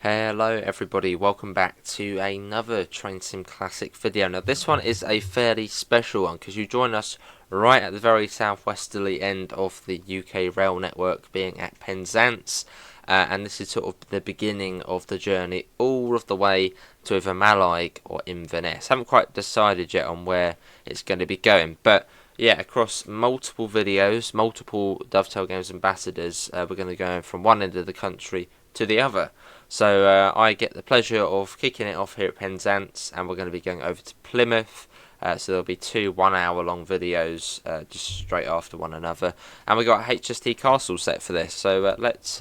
Hello everybody, welcome back to another Train Sim Classic video. Now this one is a fairly special one because you join us right at the very southwesterly end of the UK rail network, being at Penzance, and this is sort of the beginning of the journey all of the way to either Mallaig or Inverness. Haven't quite decided yet on where it's going to be going, but yeah, across multiple videos, multiple Dovetail Games ambassadors, we're going to go from one end of the country to the other. So I get the pleasure of kicking it off here at Penzance, and we're going to be going over to Plymouth. So there'll be two 1 hour long videos just straight after one another. And we got a HST castle set for this. So let's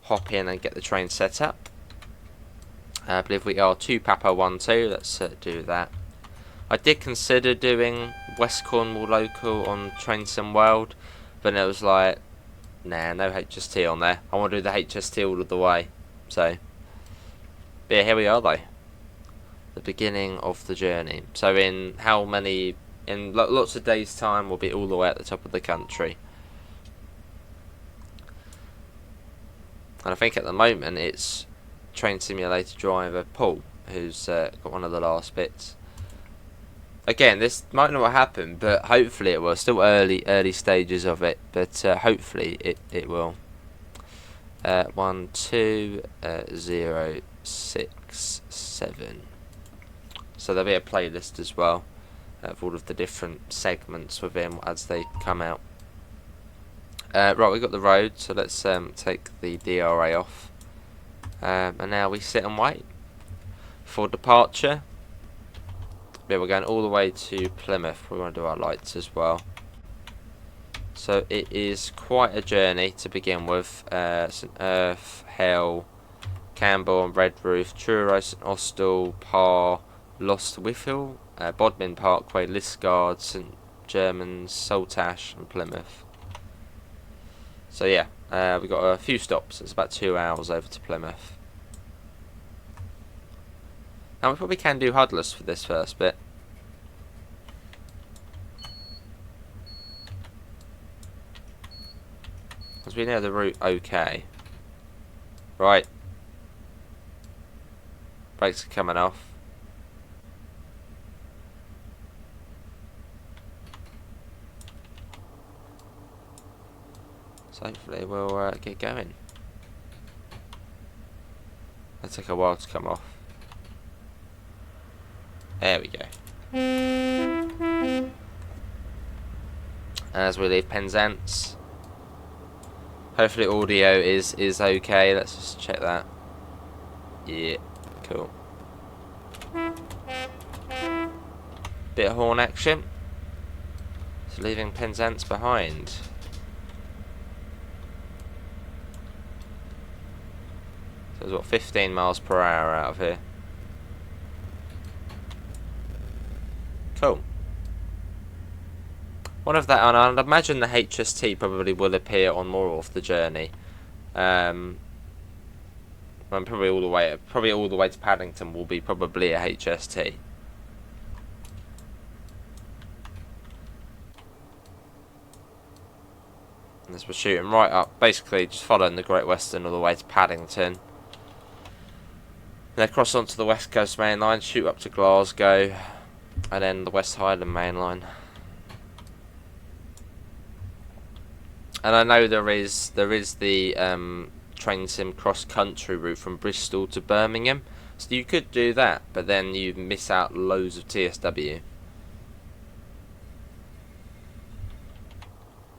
hop in and get the train set up. I believe we are 2 Papa 1 2. Let's do that. I did consider doing West Cornwall local on Train Sim World, but it was like, nah, no HST on there. I want to do the HST all of the way. So, but yeah, here we are though. The beginning of the journey. So in how many, in lots of days time, we'll be all the way at the top of the country. And I think at the moment it's Train Simulator driver Paul who's got one of the last bits. Again, this might not happen, but hopefully it will. Still early stages of it, but hopefully it will. 1 2 0 6 7. So there'll be a playlist as well of all of the different segments within as they come out. Right, we've got the road, so let's take the DRA off, and now we sit and wait for departure. Yeah, we're going all the way to Plymouth. We're going to do our lights as well. So it is quite a journey to begin with. St Austell, Camborne, Redroof, Truro, St Austell, Parr, Lost Whithill, Bodmin Parkway, Liskeard, St Germans, Saltash and Plymouth. So yeah, we've got a few stops. It's about 2 hours over to Plymouth. Now we probably can do Huddlers for this first bit. Because we know the route okay. Right. Brakes are coming off. So hopefully we'll get going. It'll take a while to come off. There we go. As we leave Penzance. Hopefully audio is okay. Let's just check that. Yeah, cool. Bit of horn action. So leaving Penzance behind. So it's what, 15 miles per hour out of here. Cool. One of that, and I'd imagine the HST probably will appear on more of the journey. Probably all the way to Paddington will be probably a HST. And as we're shooting right up, basically just following the Great Western all the way to Paddington. Then cross onto the West Coast main line, shoot up to Glasgow, and then the West Highland main line. And I know there is the Train Sim cross country route from Bristol to Birmingham, so you could do that, but then you miss out loads of TSW.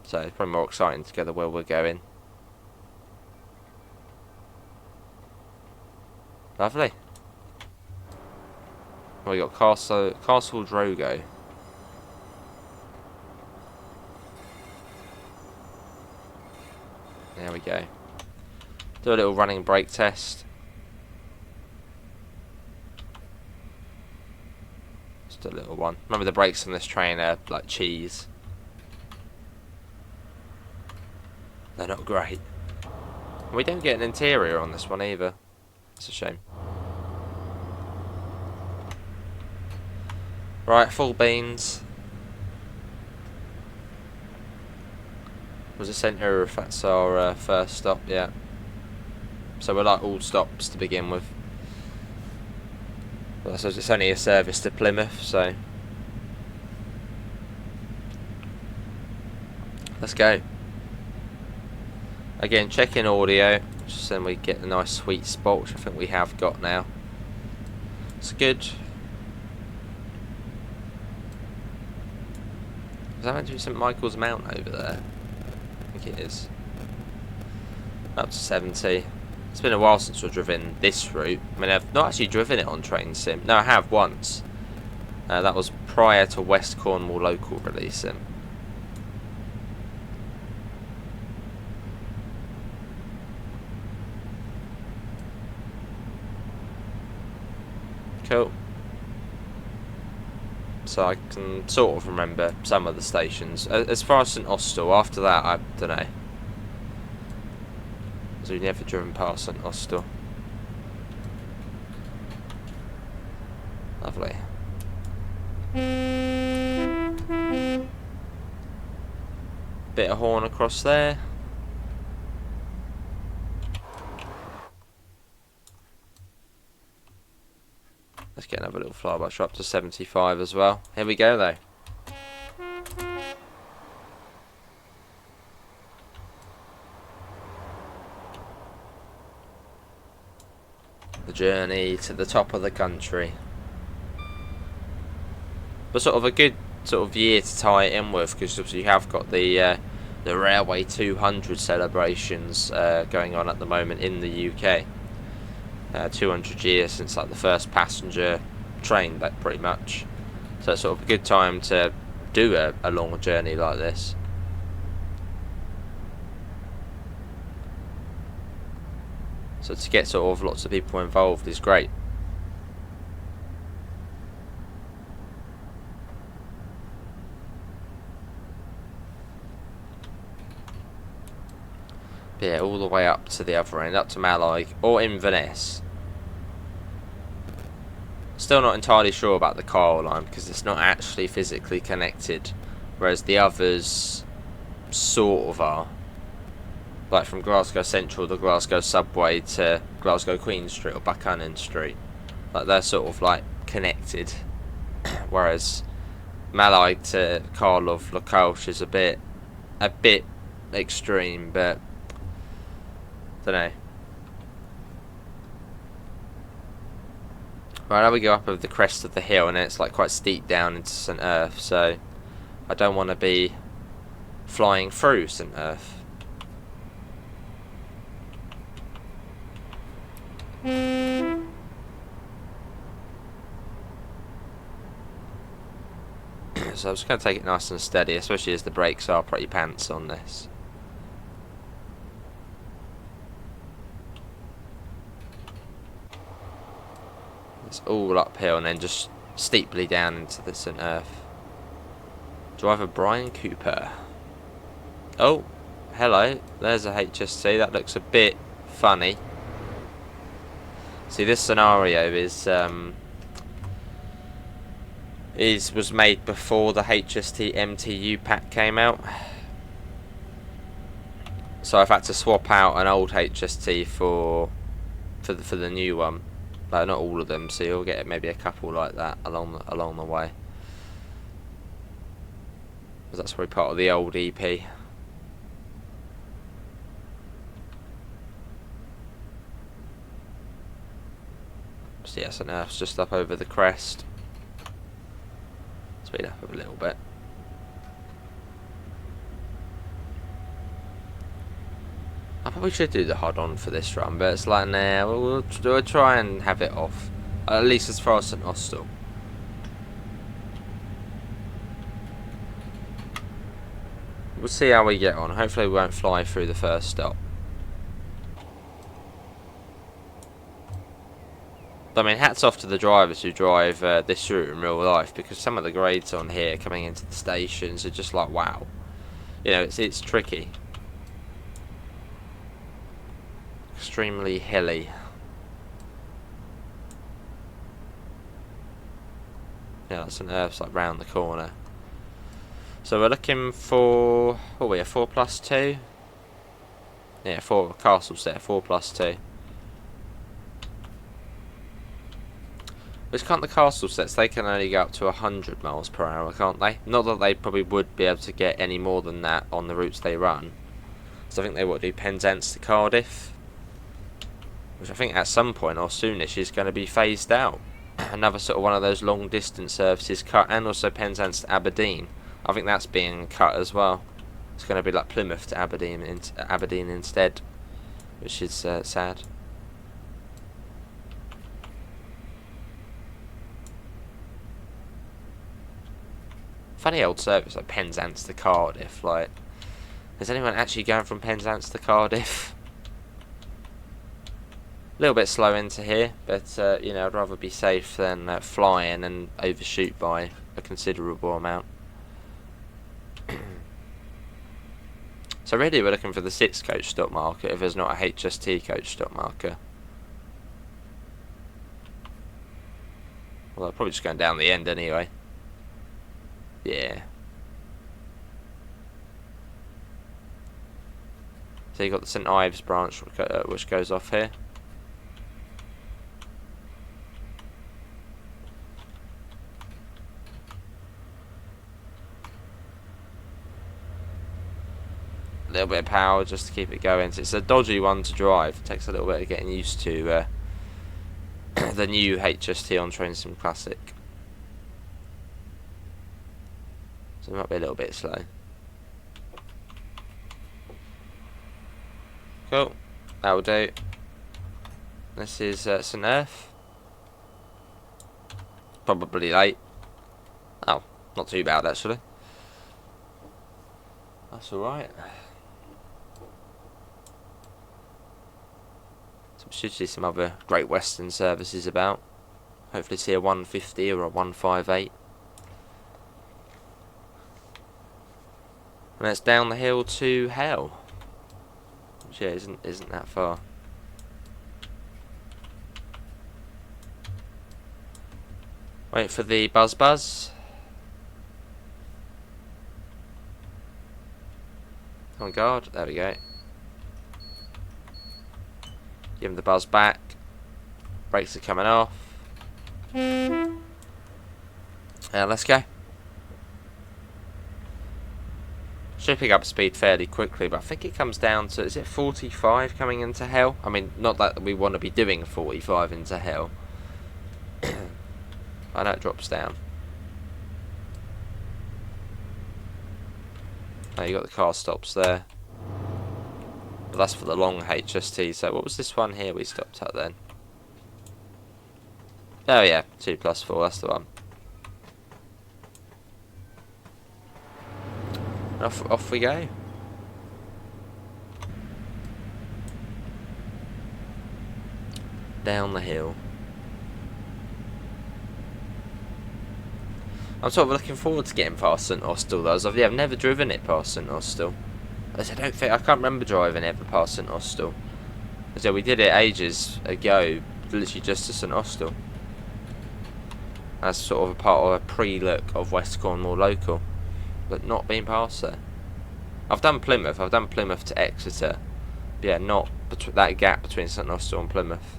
So it's probably more exciting to go where we're going. Lovely. We got Castle Drogo. There we go. Do a little running brake test. Just a little one. Remember the brakes on this train are like cheese. They're not great. We don't get an interior on this one either. It's a shame. Right, full beans. Was it St. If that's our first stop? Yeah. So we're like all stops to begin with. Well, so it's only a service to Plymouth, so let's go. Again, checking audio, just then we get a nice sweet spot, which I think we have got now. It's good. Is that meant to be St Michael's Mount over there? I think it is. Up to 70. It's been a while since I've driven this route. I mean, I've not actually driven it on Train Sim. No, I have once. That was prior to West Cornwall local releasing. Cool. So I can sort of remember some of the stations. As far as St Austell, after that, I don't know. So we've never driven past St Austell. Lovely. Bit of horn across there. Let's get another little flyby shot up to 75 as well. Here we go though. The journey to the top of the country. But sort of a good sort of year to tie it in with, because obviously you have got the Railway 200 celebrations going on at the moment in the UK. 200 years since like the first passenger train, like pretty much. So it's sort of a good time to do a long journey like this. So to get sort of lots of people involved is great. But yeah, all the way up to the other end, up to Mallaig or Inverness. Still not entirely sure about the Carl line because it's not actually physically connected, whereas the others sort of are. Like from Glasgow Central, the Glasgow subway to Glasgow Queen Street or Buchanan Street, like they're sort of like connected. Whereas Mallaig to Carluv Localsh is a bit extreme, but don't know. Right, now we go up over the crest of the hill, and then it's like quite steep down into St Earth, so I don't want to be flying through St Earth. So I'm just going to take it nice and steady, especially as the brakes are pretty pants on this. It's all uphill and then just steeply down into the St Earth. Driver Brian Cooper. Oh, hello. There's a HST. That looks a bit funny. See, this scenario was made before the HST MTU pack came out. So I've had to swap out an old HST for the new one. Like, not all of them, so you'll get maybe a couple like that along the way. Because that's probably part of the old EP. So yes, and Earth's just up over the crest. Speed up a little bit. I probably should do the hard on for this run, but it's like, nah, we'll try and have it off. At least as far as St Austell. We'll see how we get on. Hopefully we won't fly through the first stop. I mean, hats off to the drivers who drive this route in real life, because some of the grades on here coming into the stations are just like, wow. You know, it's tricky. Extremely hilly. Yeah, that's St Earth's like round the corner. So we're looking for, what are we, a 4+2? Yeah, 4 castles there, 4+2. Which can't the castle sets? They can only go up to 100 miles per hour, can't they? Not that they probably would be able to get any more than that on the routes they run. So I think they will do Penzance to Cardiff, which I think at some point or soonish is going to be phased out. Another sort of one of those long distance services cut, and also Penzance to Aberdeen. I think that's being cut as well. It's going to be like Plymouth to Aberdeen instead, which is sad. Funny old service like Penzance to Cardiff. Like, is anyone actually going from Penzance to Cardiff? A little bit slow into here, but you know, I'd rather be safe than flying and overshoot by a considerable amount. So really we're looking for the 6 coach stop marker if there's not a HST coach stop marker. Well, I'm probably just going down the end anyway. Yeah. So you've got the St Ives branch which goes off here. A little bit of power just to keep it going. So it's a dodgy one to drive. It takes a little bit of getting used to the new HST on Train Sim Classic. So it might be a little bit slow. Cool. That'll do. This is St Earth. Probably late. Oh, not too bad actually. That's alright. So we should see some other Great Western services about. Hopefully see a 150 or a 158. And it's down the hill to Hell. Which yeah, isn't that far. Wait for the buzz. On guard, there we go. Give him the buzz back. Brakes are coming off. Let's go. Should pick up speed fairly quickly, but I think it comes down to, is it 45 coming into Hell? I mean, not that we want to be doing 45 into Hell. I know it drops down. Oh, you got the car stops there. But that's for the long HST. So what was this one here we stopped at then? Oh yeah, 2+4, that's the one. Off we go. Down the hill. I'm sort of looking forward to getting past St Austell though, as I've never driven it past St Austell. I can't remember driving it past St Austell. So we did it ages ago, literally just to St Austell. That's sort of a part of a pre-look of West Cornwall local, but not being past there. I've done Plymouth to Exeter. But yeah, not that gap between St Austell and Plymouth.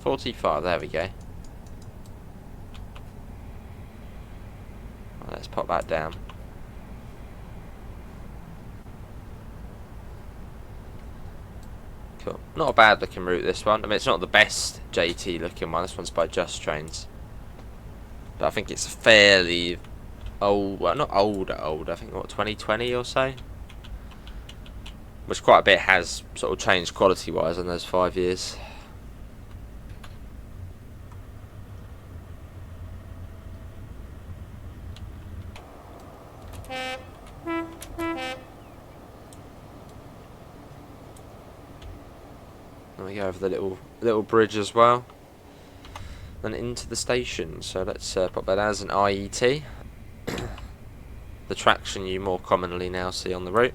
.45, there we go. Well, let's pop that down. Cool. Not a bad looking route, this one. I mean, it's not the best JT looking one. This one's by Just Trains. But I think it's fairly old. Well, not older. I think, what, 2020 or so? Which quite a bit has sort of changed quality-wise in those 5 years. There we go, over the little bridge as well. Then into the station. So let's pop that as an IET. The traction you more commonly now see on the route.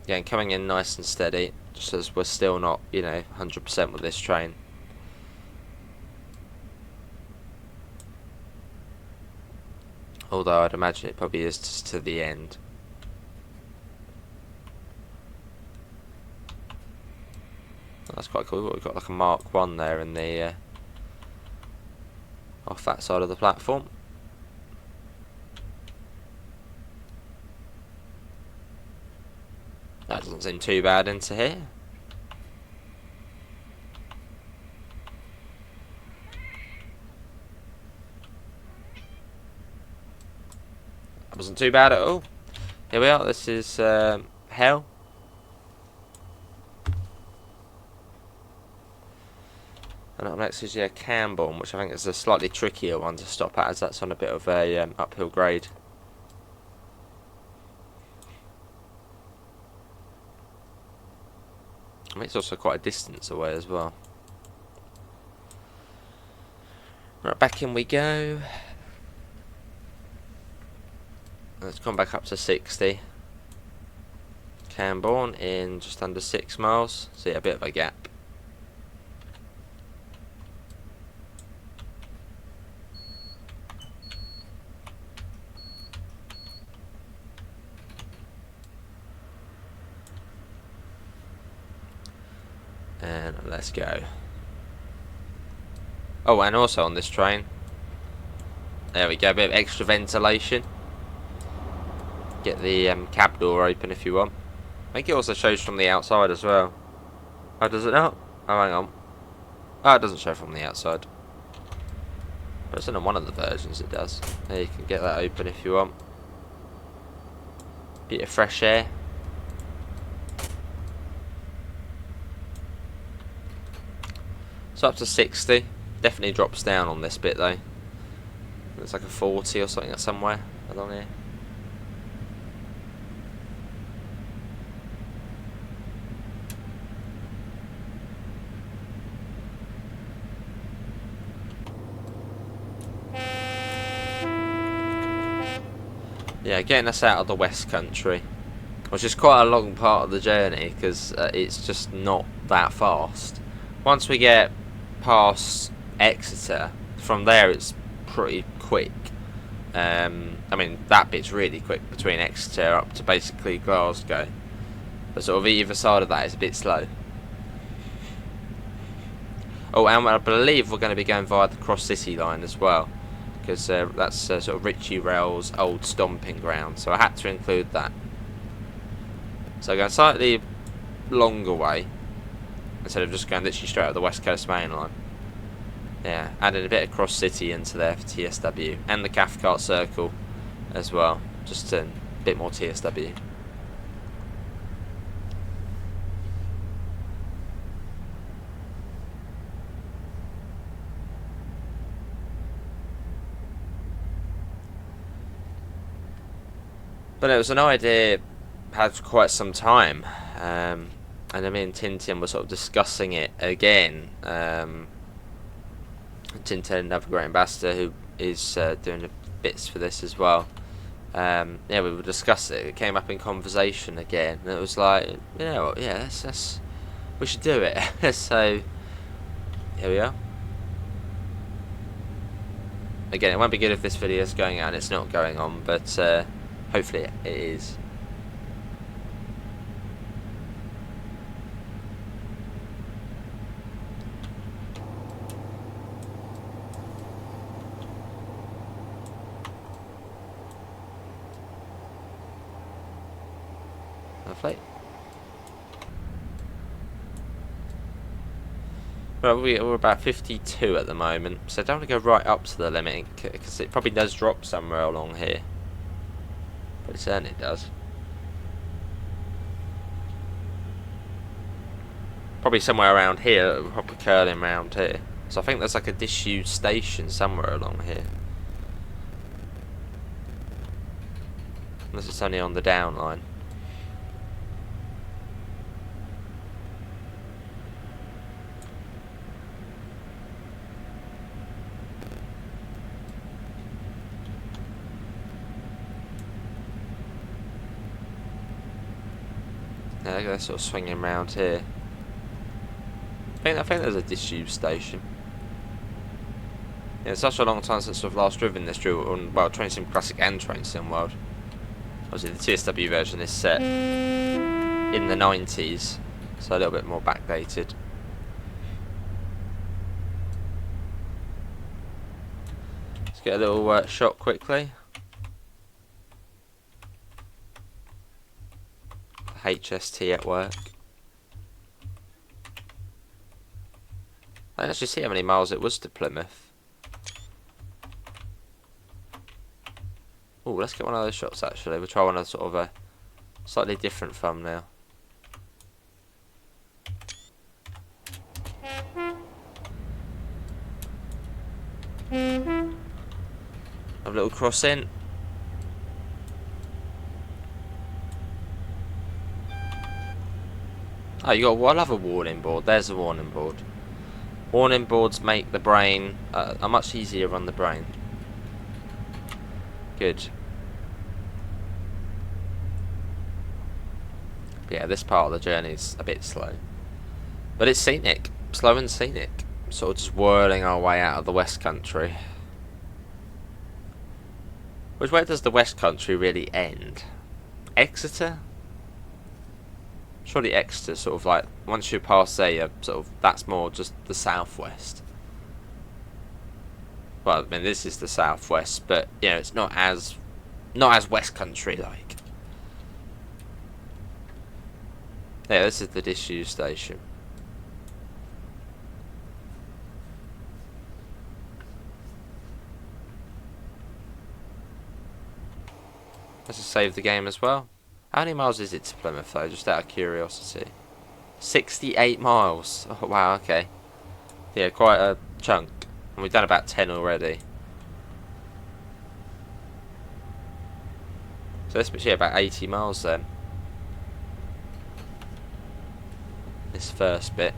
Again, coming in nice and steady, just as we're still not, you know, 100% with this train. Although I'd imagine it probably is just to the end. Oh, that's quite cool. We've got like a Mark 1 there in the off that side of the platform. That doesn't seem too bad into here. That wasn't too bad at all. Here we are. This is hell. And up next is Camborne, which I think is a slightly trickier one to stop at, as that's on a bit of a uphill grade. I mean, it's also quite a distance away as well. Right, back in we go. Let's come back up to 60. Camborne in just under 6 miles. So yeah, a bit of a gap. And let's go. Oh, and also on this train, there we go, a bit of extra ventilation. Get the cab door open if you want. I think it also shows from the outside as well. Oh, does it not? Oh, hang on. Oh, it doesn't show from the outside. But it's in one of the versions it does. There, you can get that open if you want. Bit of fresh air. So up to 60. Definitely drops down on this bit though. It's like a 40 or something somewhere along here. Yeah, getting us out of the West Country, which is quite a long part of the journey because it's just not that fast. Once we get past Exeter, from there it's pretty quick. I mean, that bit's really quick between Exeter up to basically Glasgow, but sort of either side of that is a bit slow. Oh, and I believe we're going to be going via the Cross City line as well, because that's sort of Ritchie Rail's old stomping ground, so I had to include that. So going slightly longer way, instead of just going literally straight up the West Coast main line. Yeah, added a bit of Cross City into there for TSW, and the Cathcart Circle as well, just a bit more TSW. But it was an idea had for quite some time, and I mean Tintin was sort of discussing it again. Tintin, another great ambassador who is doing the bits for this as well. Yeah, we would discuss it. It came up in conversation again, and it was like, you know what? Yeah, we should do it. So here we are. Again, it won't be good if this video is going out and it's not going on, but hopefully it is. Lovely. Well, we're about 52 at the moment, so I don't want to go right up to the limit because it probably does drop somewhere along here. But it certainly does. Probably somewhere around here, probably curling around here. So I think there's like a disused station somewhere along here. Unless it's only on the down line. Yeah, they're sort of swinging around here. I think there's a disused station. Yeah, it's such a long time since I've last driven this Truro on, well, Train Sim Classic and Train Sim World. Obviously the TSW version is set in the 90s, so a little bit more backdated. Let's get a little shot quickly. HST at work. I didn't actually see how many miles it was to Plymouth. Oh, let's get one of those shots actually. We'll try one of sort of a slightly different thumbnail. Have a little crossing. Oh, you got one other warning board. There's a warning board. Warning boards make the brain are much easier on the brain. Good. But yeah, this part of the journey is a bit slow, but it's scenic, slow and scenic. Sort of just whirling our way out of the West Country. Which way does the West Country really end? Exeter? Surely Exeter, sort of like once you pass there, sort of that's more just the southwest. Well, I mean this is the southwest, but you know it's not as West Country like. Yeah, this is the disused station. Let's just save the game as well. How many miles is it to Plymouth though, just out of curiosity? 68 miles. Oh wow, okay. Yeah, quite a chunk. And we've done about 10 already. So this must be about 80 miles then. This first bit.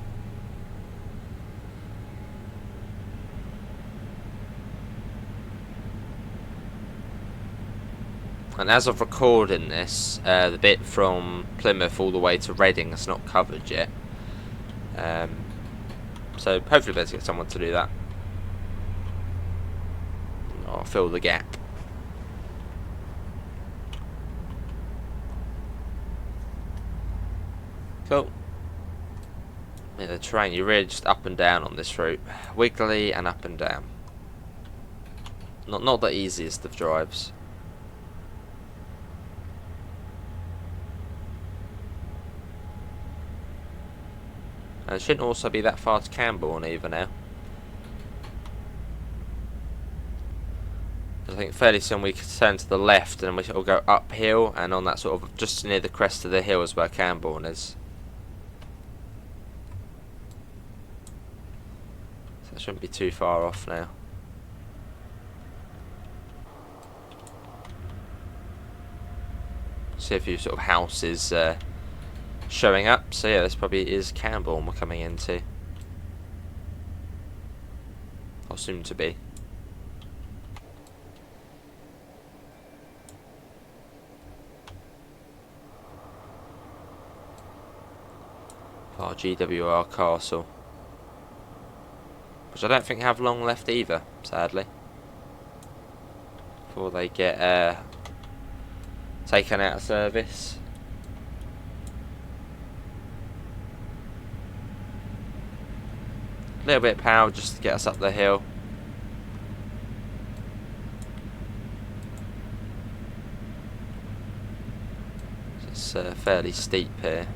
And as of recording this, the bit from Plymouth all the way to Reading is not covered yet. So hopefully let's get someone to do that. Or fill the gap. Cool. Yeah, the terrain, you're really just up and down on this route. Wiggly and up and down. Not the easiest of drives. And it shouldn't also be that far to Camborne either now. I think fairly soon we can turn to the left and we will go uphill, and on that sort of just near the crest of the hill is where Camborne is. So that shouldn't be too far off now. See a few sort of houses showing up, so yeah, this probably is Camborne we're coming into. Or soon to be. Our GWR Castle. Which I don't think have long left either, sadly. Before they get taken out of service. A little bit of power just to get us up the hill. It's fairly steep here.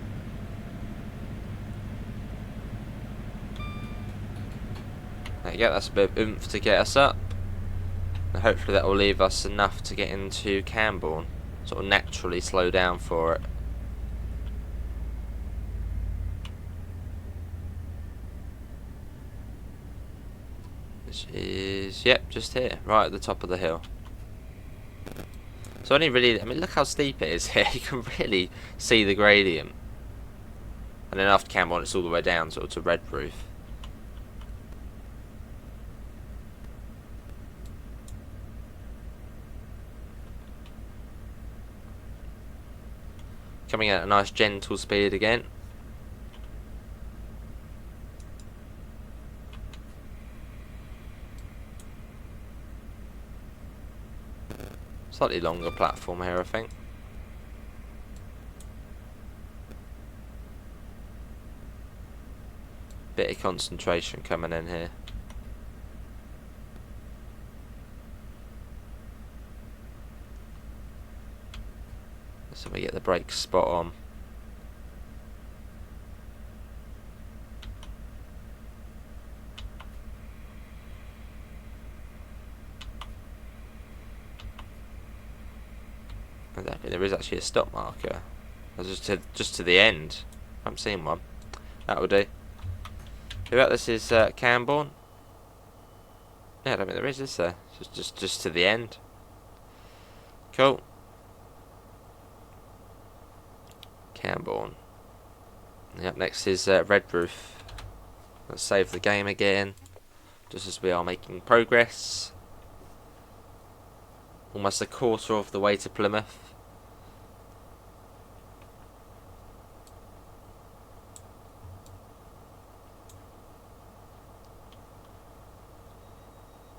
There you go, that's a bit of oomph to get us up. And hopefully that will leave us enough to get into Camborne. Sort of naturally slow down for it. Which is, yep, just here, right at the top of the hill. So only really, I mean, look how steep it is here. You can really see the gradient. And then after Camborne, it's all the way down, sort of to Red Roof. Coming at a nice gentle speed again. Slightly longer platform here, I think. Bit of concentration coming in here. So we get the brakes spot on. There is actually a stop marker. Just to the end. I haven't seen one. That will do. About this is Camborne. Yeah, I don't think there is there? Just to the end. Cool. Camborne. Up next is Redroof. Let's save the game again, just as we are making progress. Almost a quarter of the way to Plymouth.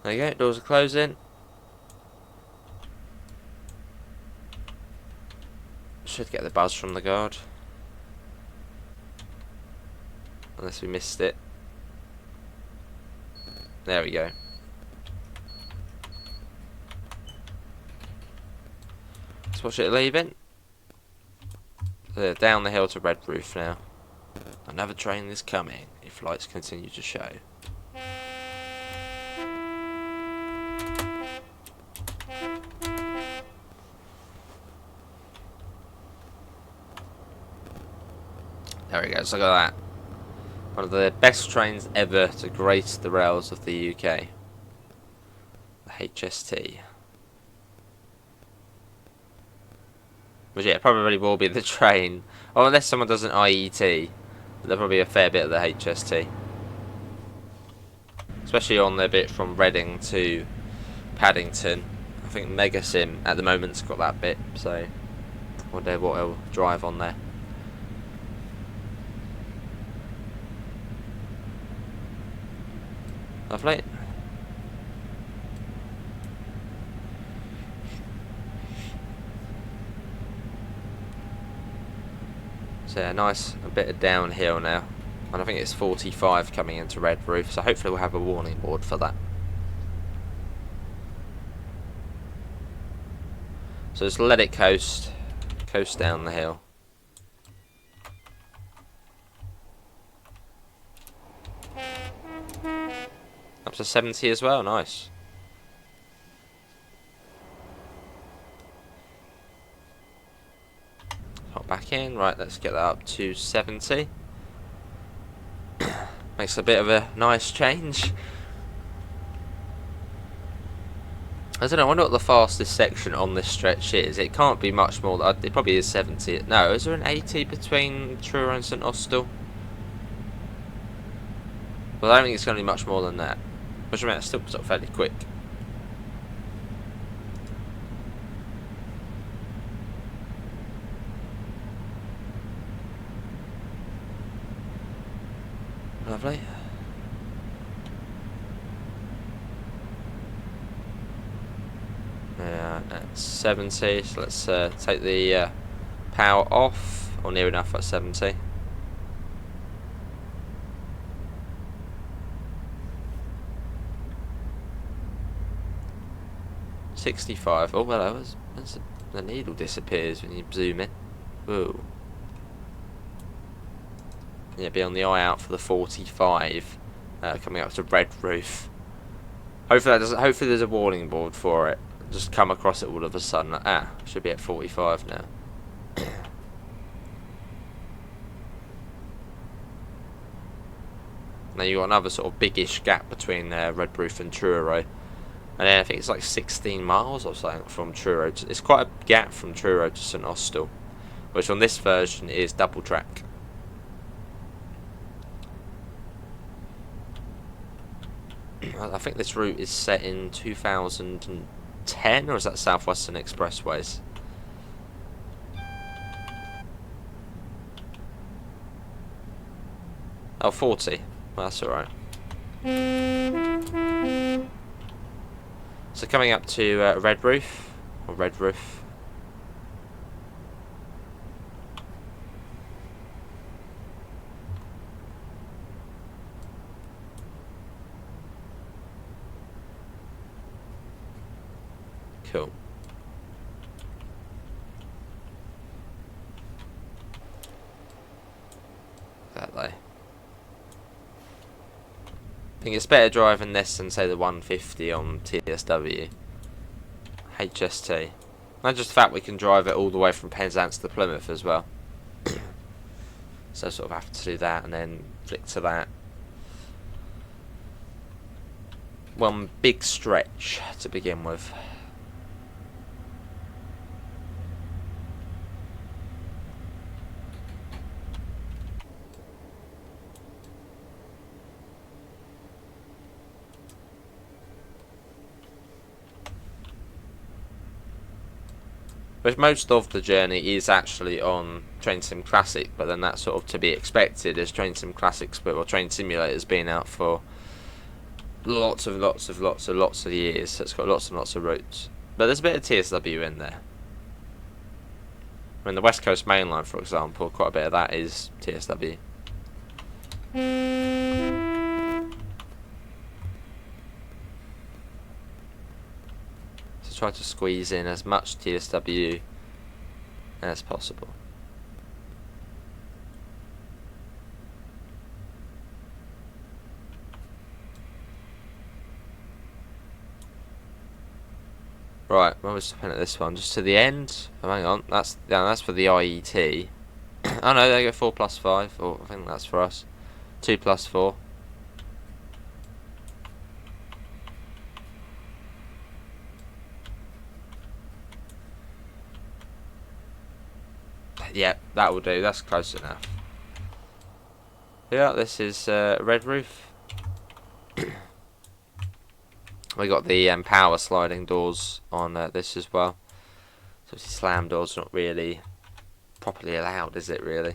There you go, doors are closing. Should get the buzz from the guard. Unless we missed it. There we go. Let's watch it leaving. Down the hill to Redroof now. Another train is coming if lights continue to show. There we go, so look at that. One of the best trains ever to grace the rails of the UK. The HST. But yeah, it probably will be the train. Or unless someone does an IET, there'll probably be a fair bit of the HST. Especially on the bit from Reading to Paddington. I think Megasim at the moment's got that bit, so I wonder what he'll drive on there. Lovely. So yeah, nice a bit of downhill now. And I think it's 45 coming into Redroof, so hopefully we'll have a warning board for that. So just let it coast down the hill. Up to 70 as well, nice. Hop back in, right, let's get that up to 70. Makes a bit of a nice change. I don't know, I wonder what the fastest section on this stretch is. It can't be much more, it probably is 70. No, is there an 80 between Truro and St Austell? Well, I don't think it's going to be much more than that. Which I mean, it's still sort of fairly quick. Lovely. Yeah, that's 70. So let's take the power off, or near enough at 70. $65. Oh well, the needle disappears when you zoom in. Whoa. Yeah, be on the eye out for the 45 coming up to Redroof. Hopefully there's a warning board for it. Just come across it all of a sudden. Should be at 45 now. Now you got another sort of biggish gap between Redroof and Truro. And then I think it's like 16 miles or something from Truro. It's quite a gap from Truro to St Austell, which on this version is double track. I think this route is set in 2010, or is that South Western Expressways? Oh, 40. Well, that's alright. So coming up to Red Roof, or Red Roof. Cool. That way. I think it's better driving this than say the 150 on TSW. HST. And just the fact we can drive it all the way from Penzance to Plymouth as well. So sort of have to do that and then flick to that. One big stretch to begin with. But most of the journey is actually on Train Sim Classic, but then that's sort of to be expected as Train Sim Classics, or Train Simulator's been out for lots of years, so it's got lots and lots of routes. But there's a bit of TSW in there. I mean, the West Coast Main Line, for example, quite a bit of that is TSW. So try to squeeze in as much TSW as possible. Right, well, we're stopping at this one, just to the end. Oh, hang on, that's for the IET. Oh no, they go 4 plus 5, or I think that's for us. 2 plus 4. Yeah, that will do, that's close enough. Yeah, this is Red Roof. We got the power sliding doors on this as well. So slam doors not really properly allowed, is it really?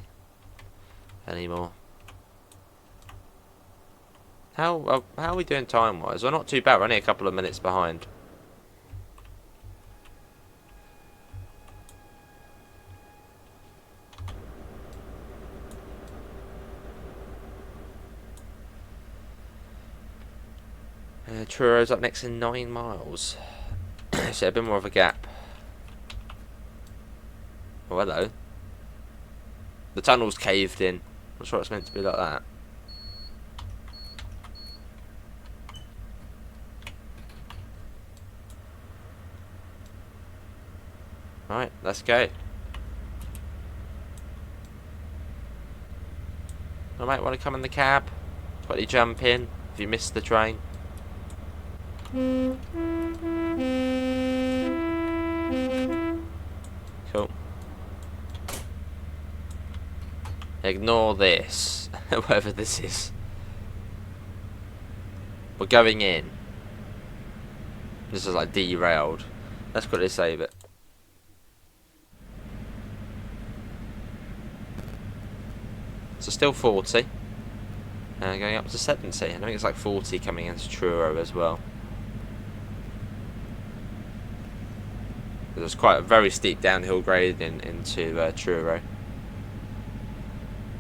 Anymore. How are we doing time wise? We're not too bad, we're only a couple of minutes behind. Truro's up next in 9 miles. So a bit more of a gap. Oh, hello. The tunnel's caved in. I'm sure it's meant to be like that. Right, let's go. I might want to come in the cab. Quickly jump in if you missed the train. Cool. Ignore this, whatever this is. We're going in. This is like derailed. Let's quickly save it. So still 40. Going up to 70. I think it's like 40 coming into Truro as well. There's quite a very steep downhill grade into Truro.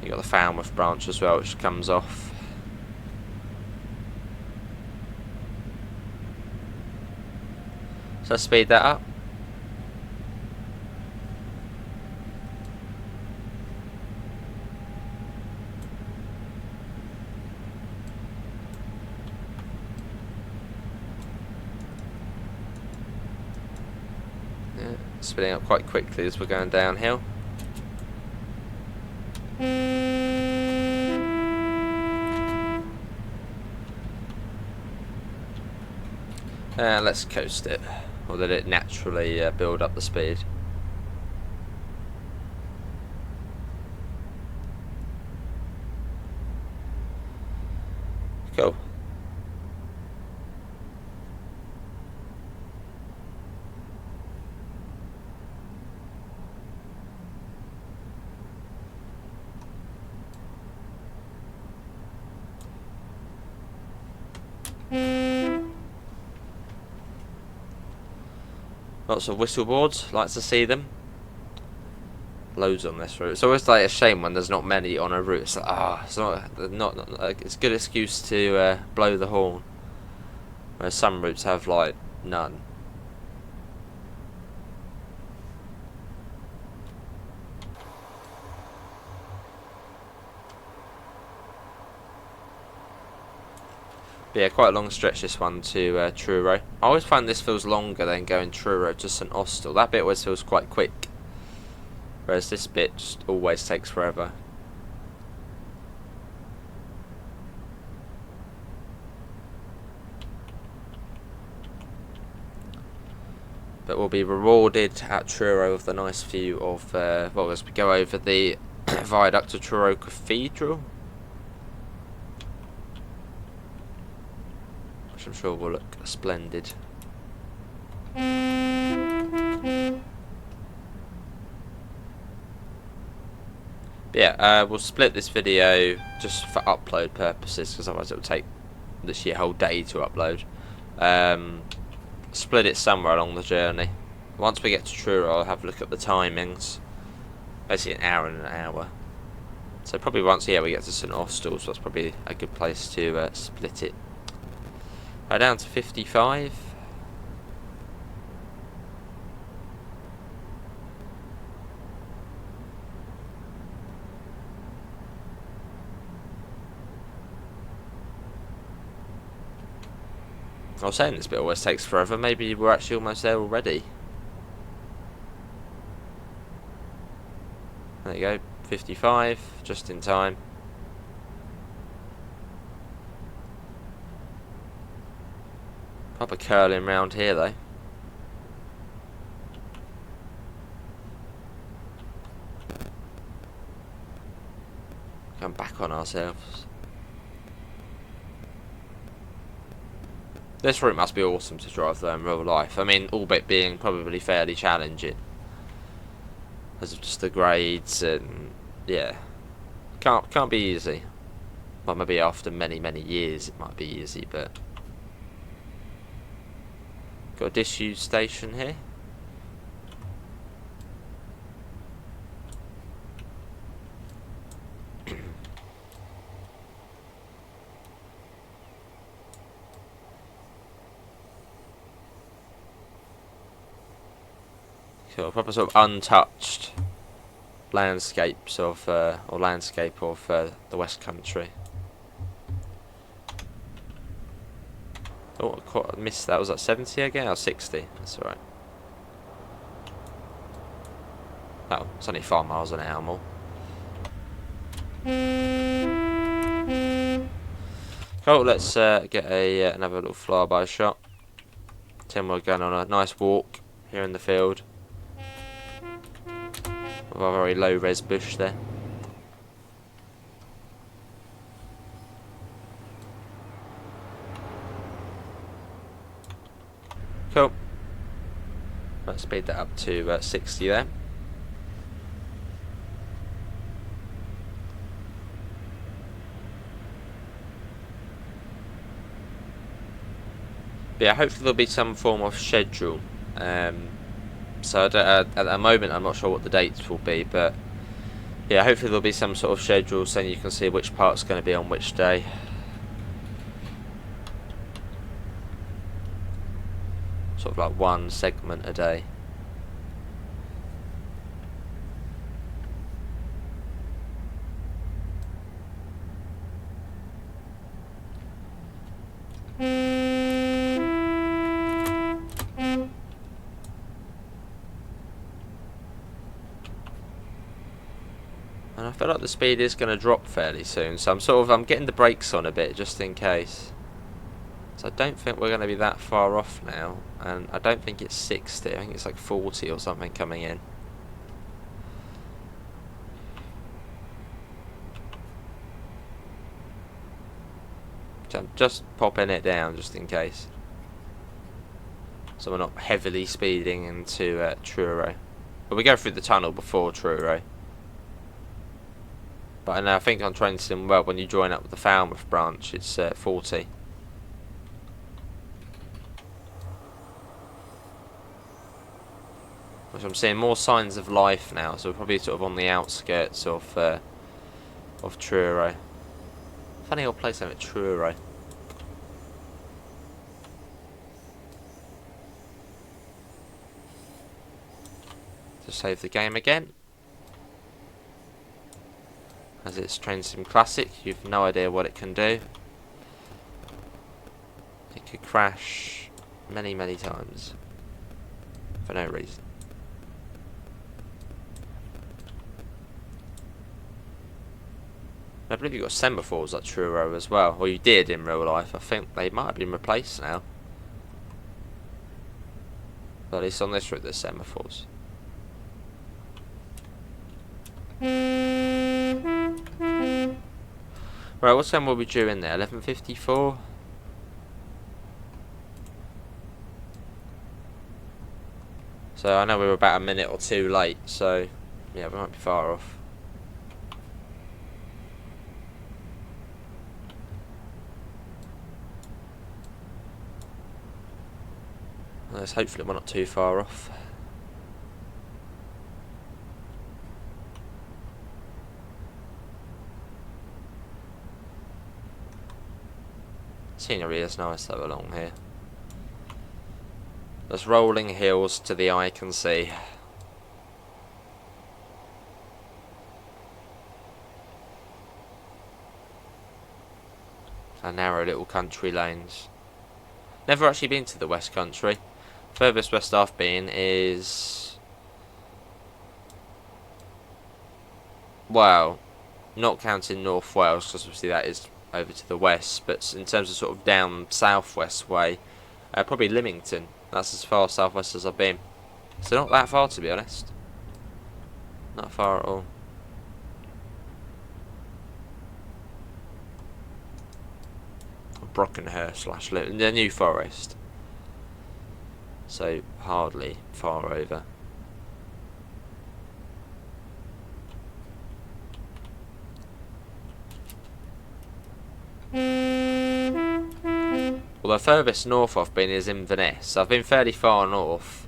You got the Falmouth branch as well, which comes off. So let's speed that up. Yeah, speeding up quite quickly as we're going downhill. Let's coast it, or let it naturally build up the speed. Cool. Lots of whistle boards, like to see them. Loads on this route. It's always like a shame when there's not many on a route. It's like, it's not like, it's a good excuse to blow the horn. Whereas some routes have like none. But yeah, quite a long stretch this one to Truro. I always find this feels longer than going Truro to St Austell. That bit always feels quite quick. Whereas this bit just always takes forever. But we'll be rewarded at Truro with the nice view of, well, as we go over the viaduct to Truro Cathedral. Which I'm sure will look splendid. But yeah, we'll split this video just for upload purposes, because otherwise it will take this whole day to upload. Split it somewhere along the journey. Once we get to Truro, I'll have a look at the timings. Basically an hour and an hour. So probably once we get to St Austell, so that's probably a good place to split it. Right down to 55. I was saying this bit always takes forever. Maybe we're actually almost there already. There you go, 55, just in time. Proper curling round here though. Come back on ourselves. This route must be awesome to drive though in real life. I mean, albeit being probably fairly challenging. Because of just the grades and yeah. Can't be easy. Well, maybe after many years it might be easy, but got a disused station here. Cool, proper sort of untouched landscapes of or landscape of the West Country. Oh, I missed that. Was that 70 again or 60? That's alright. Oh, it's only 5 miles an hour more. Cool, let's get another little flyby shot. Then we're going on a nice walk here in the field. With a very low res bush there. Cool. Let's speed that up to 60 there. But yeah, hopefully there'll be some form of schedule. So at the moment I'm not sure what the dates will be, but yeah, hopefully there'll be some sort of schedule so you can see which part's going to be on which day. Sort of like one segment a day. And I feel like the speed is going to drop fairly soon, so I'm getting the brakes on a bit just in case. So I don't think we're going to be that far off now, and I don't think it's 60, I think it's like 40 or something coming in. So I'm just popping it down just in case. So we're not heavily speeding into Truro. But we go through the tunnel before Truro. But I think on Train Sim, well, when you join up with the Falmouth branch, it's 40. which I'm seeing more signs of life now. So we're probably sort of on the outskirts of Truro. Funny old place, isn't it, Truro? To save the game again. As it's Train Sim Classic, you've no idea what it can do. It could crash many, many times. For no reason. I believe you've got semaphores at Truro as well. Or you did in real life. I think they might have been replaced now. But at least on this route there's semaphores. Right, what time will we due in there? 11:54? So I know we were about a minute or two late, so yeah, we might be far off. Let's hopefully we're not too far off. Scenery is nice though along here. There's rolling hills to the eye can see. And narrow little country lanes. Never actually been to the West Country. Furthest west I've been is... well, not counting North Wales, because obviously that is over to the west, but in terms of sort of down southwest way, probably Lymington. That's as far southwest as I've been. So not that far, to be honest. Not far at all. Brockenhurst / the New Forest. So hardly far over. Well, the furthest north I've been is Inverness. I've been fairly far north,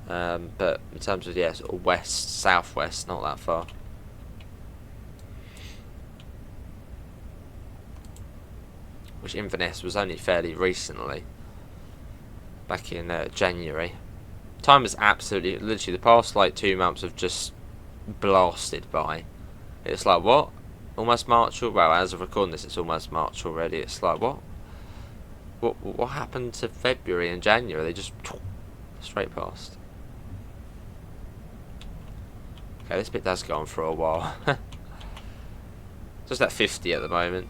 but in terms of sort of west, southwest, not that far. Which Inverness was only fairly recently, back in January. Time is absolutely, literally, the past like 2 months have just blasted by. It's like, what? Almost March? Well, as of recording this, it's almost March already. It's like, what? What happened to February and January? They just straight past. Okay, this bit does go on for a while. Just at 50 at the moment.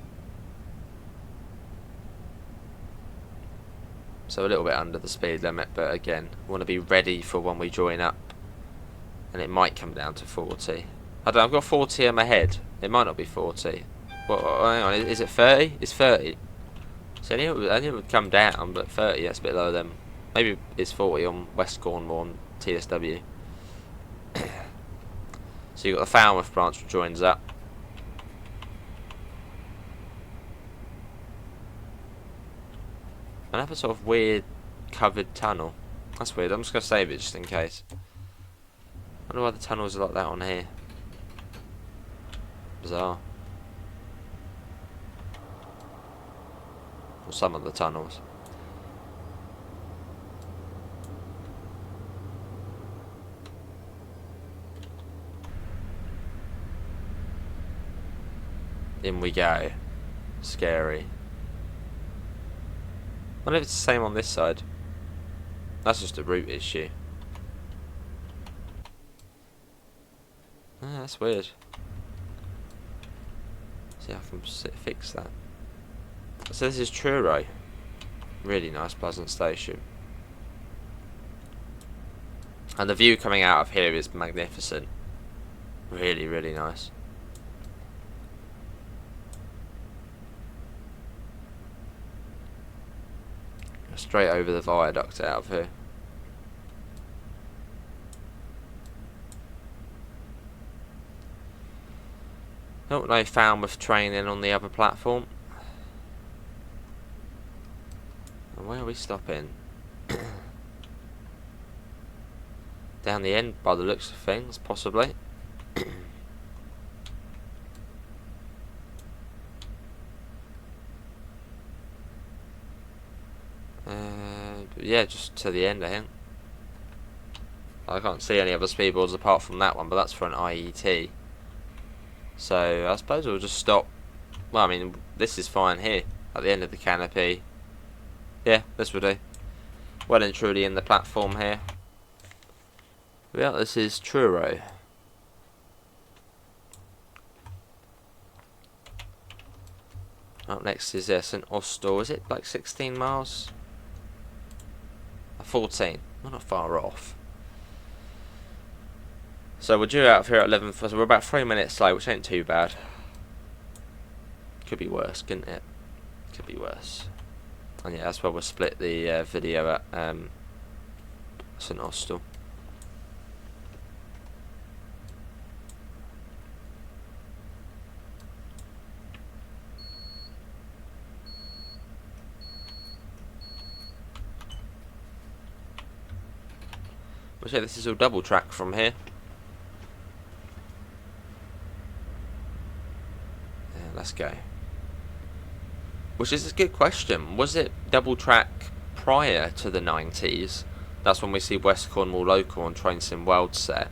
So a little bit under the speed limit, but again, we want to be ready for when we join up. And it might come down to 40. I don't know, I've got 40 in my head. It might not be 40. Well, hang on, is it 30? It's 30. So I knew it would come down, but 30, that's a bit lower than... maybe it's 40 on West Cornwall TSW. So you've got the Falmouth branch which joins up. Another sort of weird covered tunnel. That's weird. I'm just going to save it just in case. I wonder why the tunnels are like that on here. Bizarre. Or some of the tunnels. In we go. Scary. I wonder if it's the same on this side. That's just a route issue. Ah, that's weird. See if I can fix that. So this is Truro. Really nice, pleasant station. And the view coming out of here is magnificent. Really, really nice. Straight over the viaduct out of here. Oh, no Falmouth train in on the other platform. And where are we stopping? down the end by the looks of things, possibly. But yeah, just to the end, I think. I can't see any other speedboards apart from that one, but that's for an IET. So I suppose we'll just stop. Well, I mean, this is fine here at the end of the canopy. Yeah, this will do. Well and truly in the platform here. Well, this is Truro. Up next is St Austell. Is it like 16 miles? 14. We're not far off. So we're due out of here at 11. So we're about 3 minutes late, which ain't too bad. Could be worse, couldn't it? Could be worse. And yeah, that's where we'll split the video at St Austell. Well, yeah, this is all double track from here. Yeah, let's go. Which is a good question. Was it double track prior to the 90s? That's when we see West Cornwall local on Train Sim World set.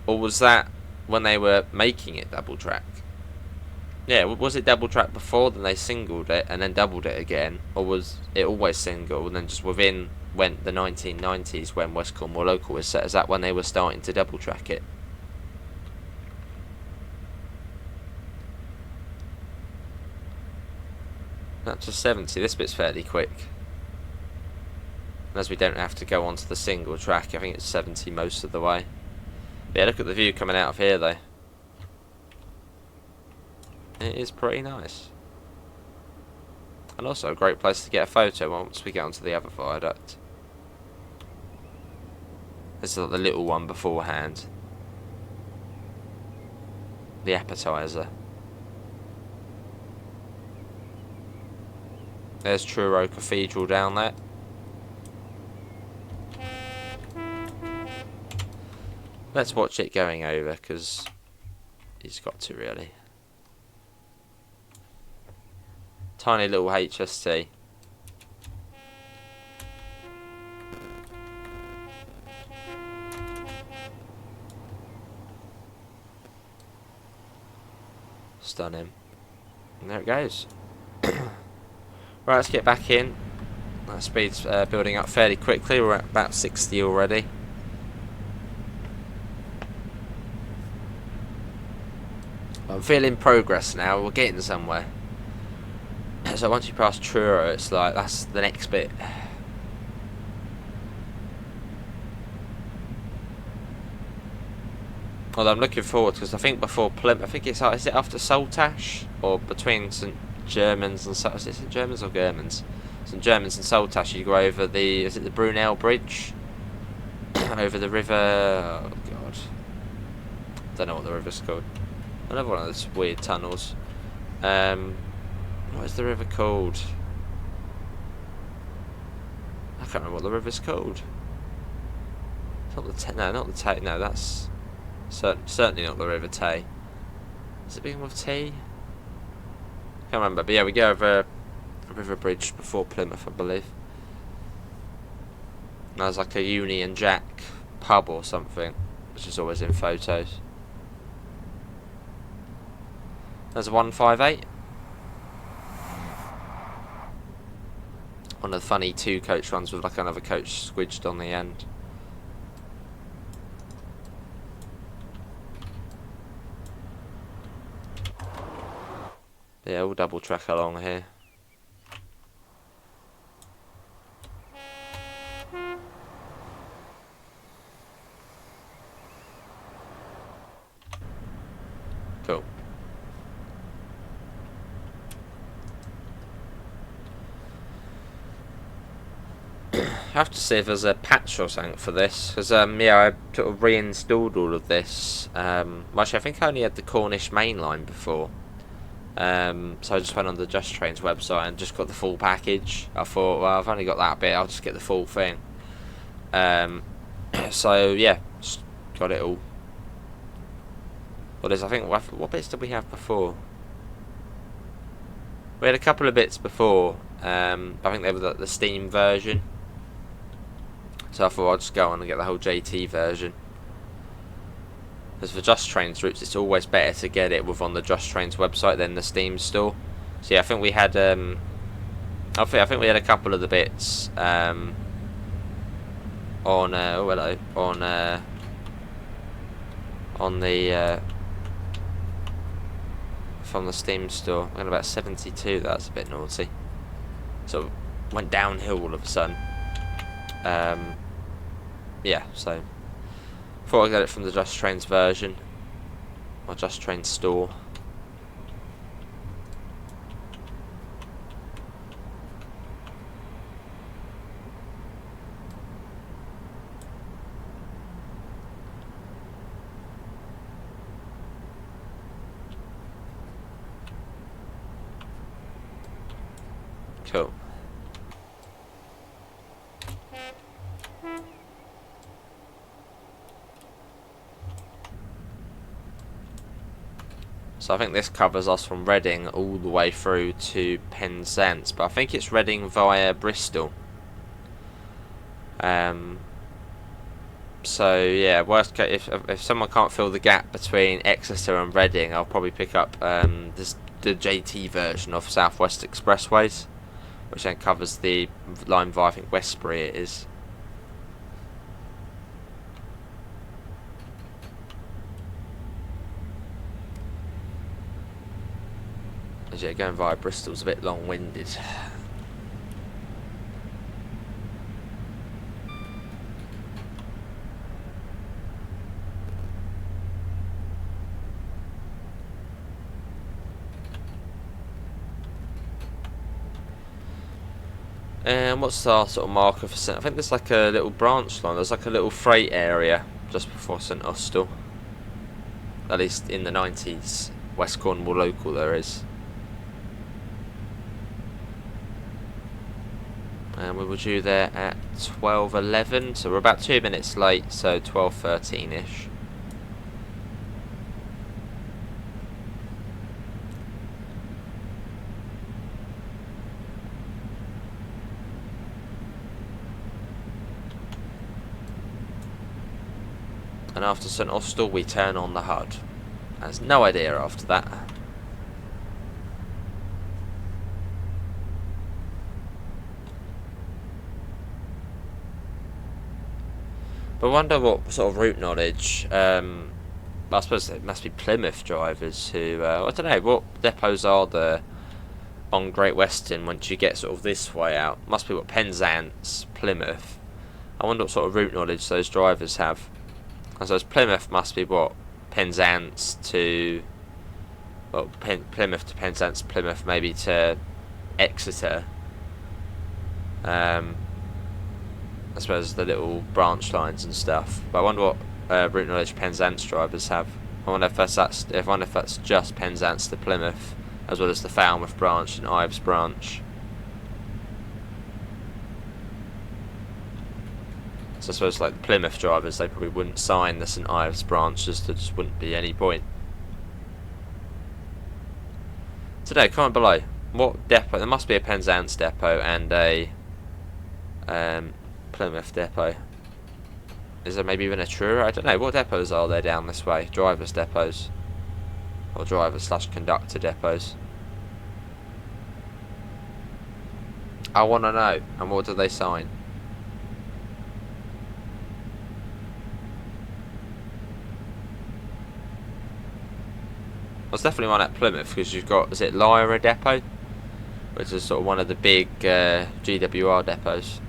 Or was that when they were making it double track? Yeah, was it double track before, then they singled it and then doubled it again? Or was it always single and then just within went the 1990s when West Cornwall local was set? Is that when they were starting to double track it? Up to 70, this bit's fairly quick. And as we don't have to go onto the single track, I think it's 70 most of the way. But yeah, look at the view coming out of here though. It is pretty nice. And also a great place to get a photo once we get onto the other viaduct. This is like the little one beforehand. The appetizer. There's Truro Cathedral down there. Let's watch it going over, because he's got to really. Tiny little HST. Stun him. And there it goes. Right, let's get back in. That speed's building up fairly quickly. We're at about 60 already. I'm feeling progress now. We're getting somewhere. So once you pass Truro, it's like that's the next bit. Although I'm looking forward, because I think before Plymouth, I think it's is it after Saltash or between St Germans and is it St Germans or Germans? St Germans and Saltash, you go over the the Brunel Bridge over the river. Oh god, don't know what the river's called. Another one of those weird tunnels. What is the river called? I can't remember what the river's called. It's not the no, not the Tay. No, that's certainly not the River Tay. Does it begin with T? Can't remember. But yeah, we go over a river bridge before Plymouth, I believe. And there's like a Union Jack pub or something, which is always in photos. There's a 158. One of the funny two-coach ones with like another coach squidged on the end. Yeah, we'll double track along here. Cool. I have to see if there's a patch or something for this, because yeah, I sort of reinstalled all of this. Actually, I think I only had the Cornish mainline before. So I just went on the Just Trains website and just got the full package. I thought, well, I've only got that bit, I'll just get the full thing. So yeah, got it all. What is? I think what bits did we have before? We had a couple of bits before. I think they were the Steam version. So I thought I'd just go on and get the whole JT version. Because for Just Trains routes, it's always better to get it on the Just Trains website than the Steam store. So yeah, I think we had I think we had a couple of the bits on the from the Steam store. We had about 72. That's a bit naughty. So went downhill all of a sudden. Yeah, so thought I'd get it from the Just Trains version or Just Trains store. Cool. So I think this covers us from Reading all the way through to Penzance, but I think it's Reading via Bristol. So yeah, worst case, if someone can't fill the gap between Exeter and Reading, I'll probably pick up the JT version of South West Expressways, which then covers the line via, I think, Westbury it is. As yeah, going via Bristol's a bit long-winded. And what's our sort of marker for St? I think there's like a little branch line. There's like a little freight area just before St Austell. At least in the 90s, West Cornwall local there is. And we were due there at 12:11, so we're about 2 minutes late, so 12:13ish. And after St Austell we turn on the HUD. There's no idea after that. But I wonder what sort of route knowledge, I suppose it must be Plymouth drivers who, I don't know, what depots are there on Great Western once you get sort of this way out? Must be what, Penzance, Plymouth. I wonder what sort of route knowledge those drivers have. I suppose Plymouth must be what, Penzance to, well, Plymouth to Penzance, Plymouth maybe to Exeter. I suppose the little branch lines and stuff. But I wonder what route knowledge Penzance drivers have. I wonder if that's just Penzance to Plymouth, as well as the Falmouth branch and Ives branch. So I suppose like the Plymouth drivers, they probably wouldn't sign the St Ives branch, as there just wouldn't be any point. Today, comment below. What depot? There must be a Penzance depot and a Plymouth depot. Is there maybe even a Truro? I don't know. What depots are there down this way? Drivers depots. Or driver/conductor depots. I want to know. And what do they sign? There's definitely one at Plymouth, because you've got, is it Lyra depot? Which is sort of one of the big GWR depots.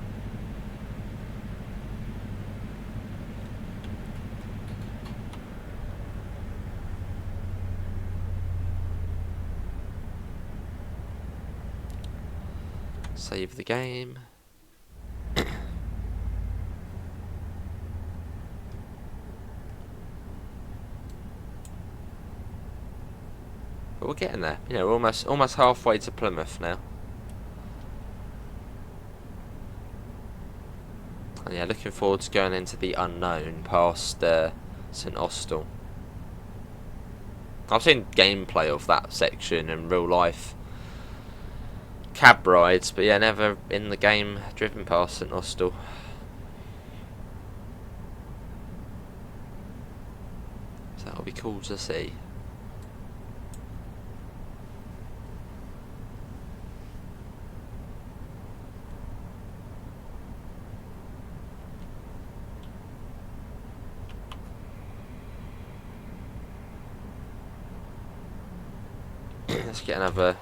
Save the game. But we're getting there. You know, we're almost halfway to Plymouth now. Yeah, looking forward to going into the unknown past St Austell. I've seen gameplay of that section in real life cab rides, but yeah, never in the game driven past St Austell. So that'll be cool to see. Let's get another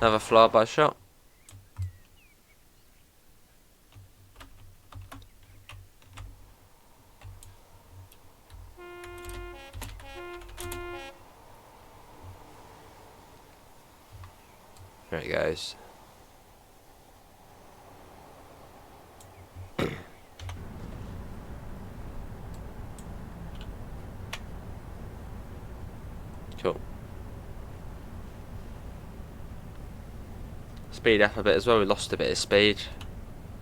flyby shot. There it goes. Cool. Speed up a bit as well. We lost a bit of speed.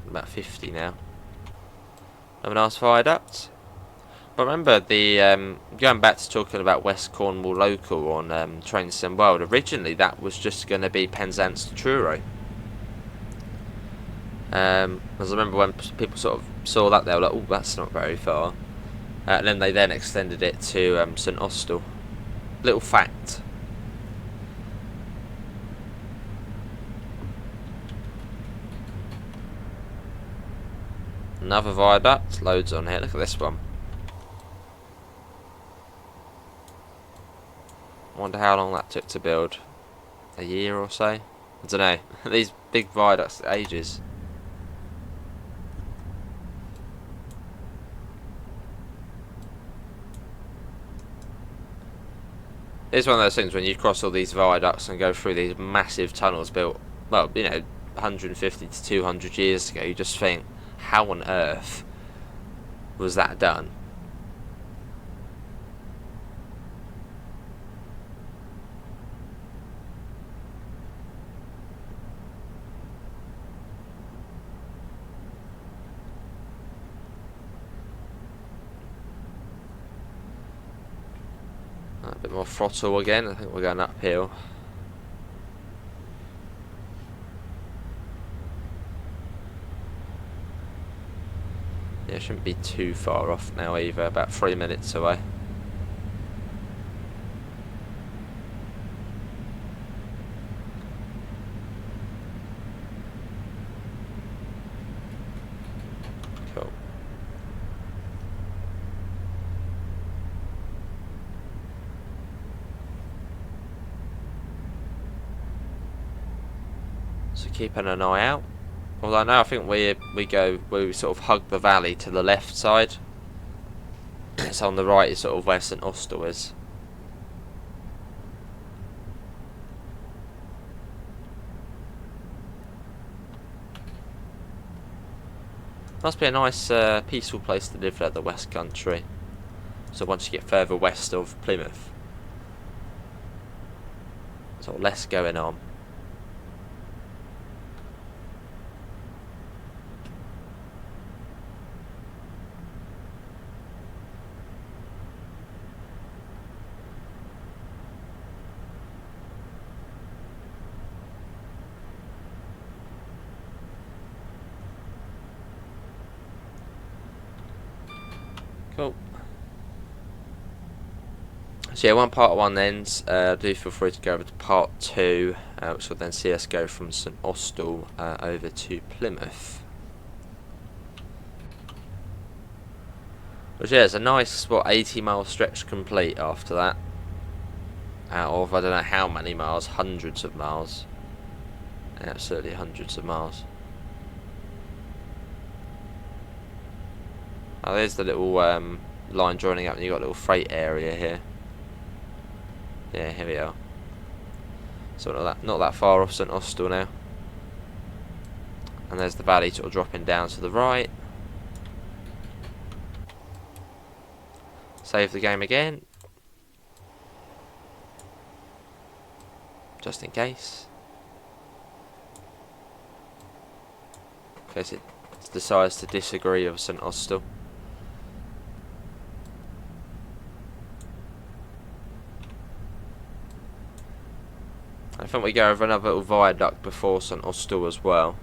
About 50 now. Have a nice viaduct. But remember, the going back to talking about West Cornwall local on Train Sim World, originally that was just going to be Penzance to Truro. As I remember when people sort of saw that, they were like, oh, that's not very far. And then they then extended it to St Austell. Little fact. Another viaduct, loads on here. Look at this one. I wonder how long that took to build. A year or so? I don't know. These big viaducts, ages. It's one of those things when you cross all these viaducts and go through these massive tunnels built, well, you know, 150 to 200 years ago, you just think, how on earth was that done? A bit more throttle again. I think we're going uphill. Yeah, shouldn't be too far off now either. About 3 minutes away. Cool. So keeping an eye out. Although now I think we sort of hug the valley to the left side. So on the right is sort of where St Austell is. Must be a nice peaceful place to live there, the West Country. So once you get further west of Plymouth, sort of less going on. Cool. So yeah, part one ends. Do feel free to go over to part two, which will then see us go from St Austell over to Plymouth. Which yeah, it's a nice 80-mile stretch complete after that. Out of I don't know how many miles, hundreds of miles. Absolutely hundreds of miles. Oh, there's the little line joining up, and you've got a little freight area here. Yeah, here we are. So not that far off St Austell now. And there's the valley sort of dropping down to the right. Save the game again. Just in case. In case it decides to disagree with St Austell. I think we go over another little viaduct before St Austell as well.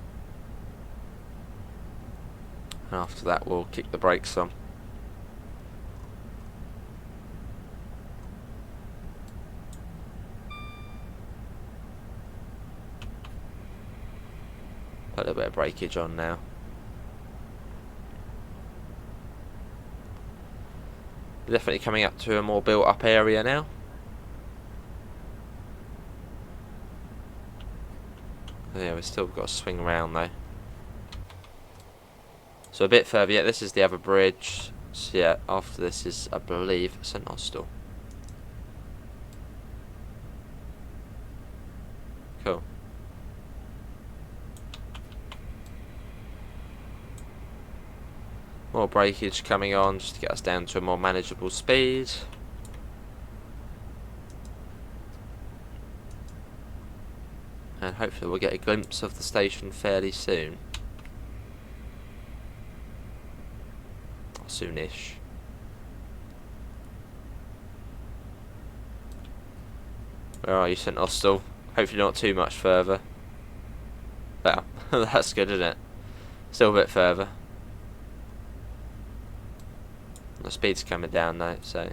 And after that we'll kick the brakes on. Put a little bit of breakage on now. Definitely coming up to a more built up area now. Yeah, we've still got to swing around though. So a bit further, yeah, this is the other bridge. So yeah, after this is, I believe, St Austell. Cool. More breakage coming on just to get us down to a more manageable speed. And hopefully we'll get a glimpse of the station fairly soon. Or soonish. Where are you, St Austell? Hopefully not too much further. Well, that's good, isn't it? Still a bit further. The speed's coming down now, so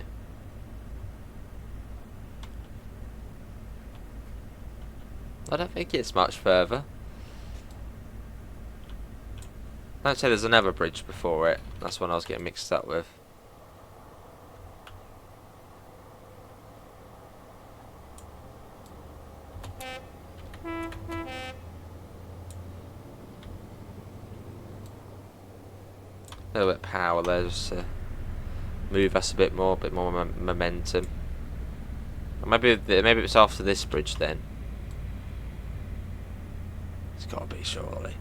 I don't think it's much further. I'd say there's another bridge before it. That's one I was getting mixed up with. A little bit of power there just to move us a bit more momentum. Maybe it's after this bridge then. It's got to be, surely.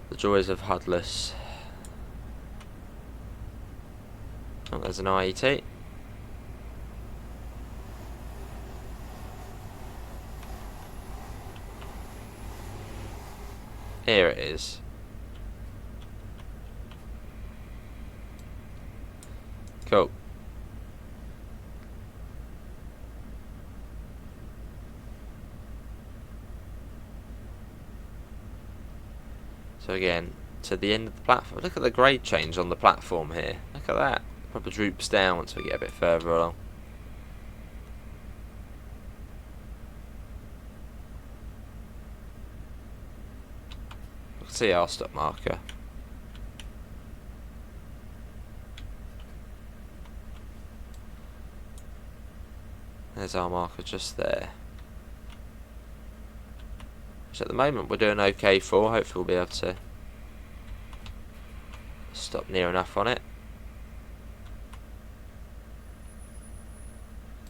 The joys of Hudless. Oh, there's an IET. Here it is. Cool. So again, to the end of the platform. Look at the grade change on the platform here. Look at that. Probably droops down once we get a bit further along. We can see our stop marker. There's our marker just there. Which at the moment we're doing okay for. Hopefully we'll be able to stop near enough on it.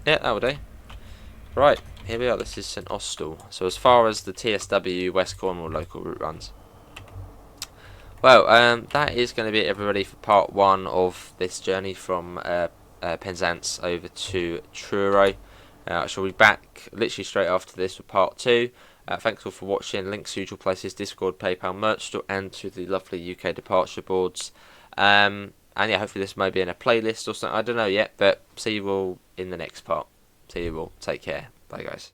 Yeah, that'll do. Right, here we are. This is St Austell. So as far as the TSW West Cornwall local route runs. Well, that is going to be it, everybody, for part 1 of this journey from Penzance over to Truro. I shall be back literally straight after this with part 2. Thanks all for watching. Links to usual places: Discord, PayPal, merch store, and to the lovely UK departure boards. And yeah, hopefully this may be in a playlist or something. I don't know yet, but see you all in the next part. See you all. Take care. Bye, guys.